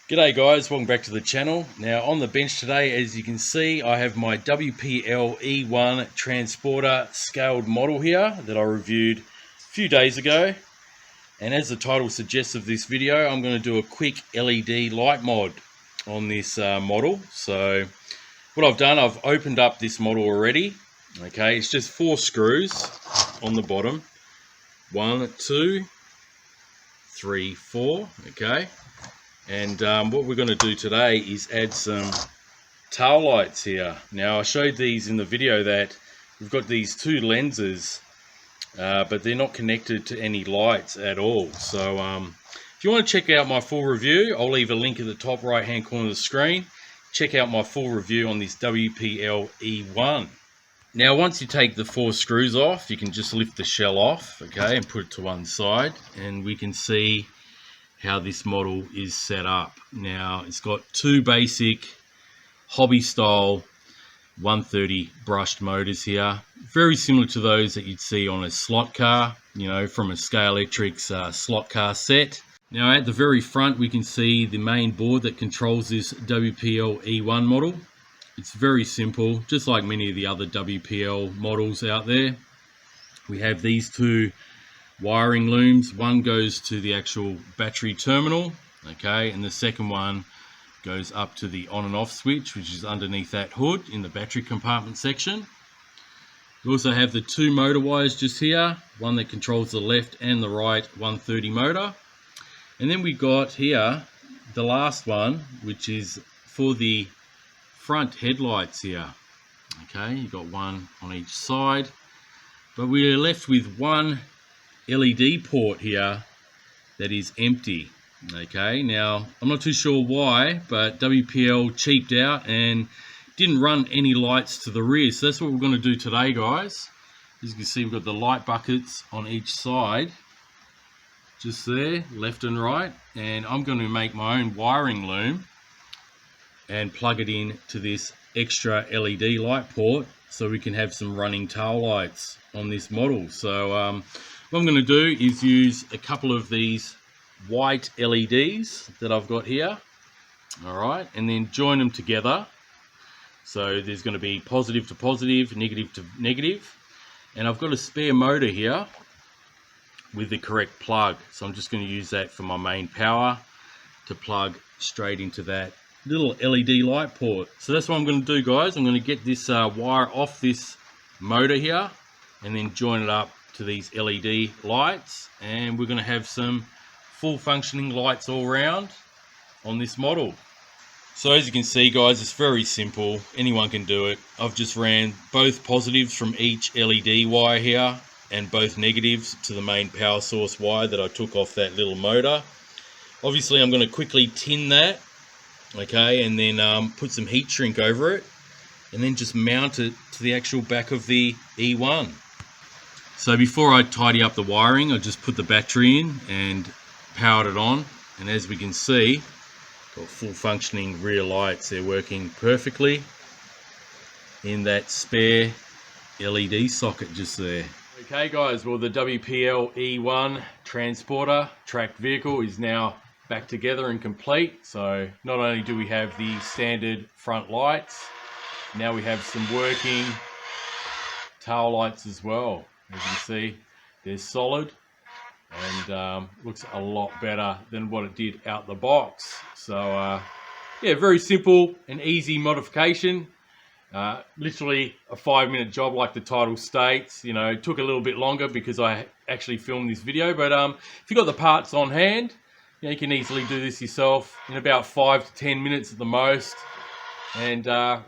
G'day guys, welcome back to the channel. Now on the bench today, as you can see, I have my WPL E-1 transporter scaled model here that I reviewed a few days ago. And as the title suggests of this video, I'm going to do a quick LED light mod on this model. So what I've done, I've opened up this model already. Okay, it's just 4 screws on the bottom. 1, 2, 3, 4, okay. And what we're going to do today is add some tail lights here. Now I showed these in the video that we've got these 2 lenses, but they're not connected to any lights at all. So if you want to check out my full review, I'll leave a link at the top right hand corner of the screen. Check out my full review on this WPL E-1. Now once you take the 4 screws off, you can just lift the shell off, okay, and put it to one side, and we can see how this model is set up. Now it's got 2 basic hobby style 130 brushed motors here, very similar to those that you'd see on a slot car, you know, from a Scalextric's slot car set. Now at the very front we can see the main board that controls this WPL E-1 model. It's very simple, just like many of the other WPL models out there. We have these 2 wiring looms. One goes to the actual battery terminal, okay, and the second one goes up to the on and off switch, which is underneath that hood in the battery compartment section. We also have the 2 motor wires just here, one that controls the left and the right 130 motor. And then we got here the last one, which is for the front headlights here. Okay, you've got one on each side, but we're left with one LED port here that is empty. Okay, now I'm not too sure why, but WPL cheaped out and didn't run any lights to the rear. So that's what we're going to do today, guys. As you can see, we've got the light buckets on each side, just there, left and right, and I'm going to make my own wiring loom and plug it in to this extra LED light port so we can have some running tail lights on this model. So what I'm going to do is use a couple of these white LEDs that I've got here, alright, and then join them together. So there's going to be positive to positive, negative to negative, and I've got a spare motor here with the correct plug, so I'm just going to use that for my main power to plug straight into that little LED light port. So that's what I'm going to do, guys. I'm going to get this wire off this motor here and then join it up to these LED lights, and we're going to have some full functioning lights all around on this model. So as you can see, guys, it's very simple. Anyone can do it. I've just ran both positives from each LED wire here and both negatives to the main power source wire that I took off that little motor. Obviously I'm going to quickly tin that, okay, and then put some heat shrink over it and then just mount it to the actual back of the E-1. So before I tidy up the wiring, I just put the battery in and powered it on, and as we can see, got full functioning rear lights. They're working perfectly in that spare LED socket just there. Okay guys, well the WPL E-1 transporter tracked vehicle is now back together and complete. So not only do we have the standard front lights, now we have some working tail lights as well. As you can see, they're solid and looks a lot better than what it did out the box. So yeah, very simple and easy modification. Literally a 5-minute job like the title states. You know, it took a little bit longer because I actually filmed this video, but if you've got the parts on hand, you know, you can easily do this yourself in about 5 to 10 minutes at the most, and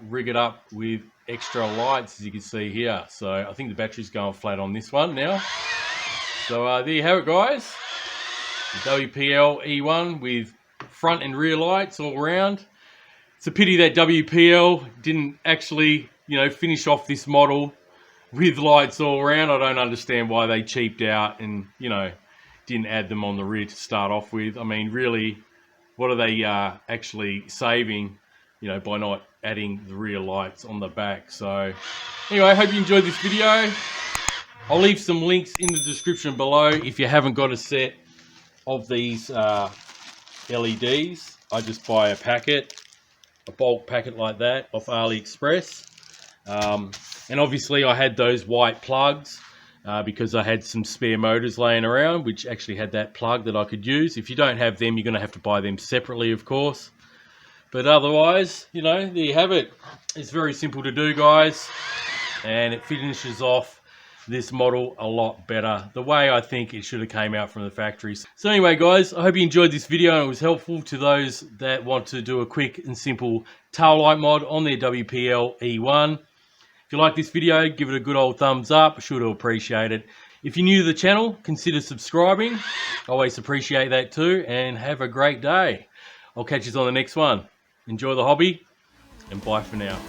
rig it up with extra lights, as you can see here. So I think the battery's going flat on this one now. So there you have it, guys. The WPL E-1 with front and rear lights all around. It's a pity that WPL didn't actually, you know, finish off this model with lights all around. I don't understand why they cheaped out and, you know, didn't add them on the rear to start off with. I mean, really, what are they actually saving, you know, by not adding the rear lights on the back? So anyway, I hope you enjoyed this video. I'll leave some links in the description below if you haven't got a set of these LEDs. I just buy a packet, a bulk packet like that off AliExpress. And obviously I had those white plugs because I had some spare motors laying around which actually had that plug that I could use. If you don't have them, you're going to have to buy them separately, of course. But otherwise, you know, there you have it. It's very simple to do, guys, and it finishes off this model a lot better, the way I think it should have came out from the factory. So anyway, guys, I hope you enjoyed this video and it was helpful to those that want to do a quick and simple tail light mod on their WPL E-1. If you like this video, give it a good old thumbs up. I sure do appreciate it. If you're new to the channel, consider subscribing. I always appreciate that too, and have a great day. I'll catch you on the next one. Enjoy the hobby, and bye for now.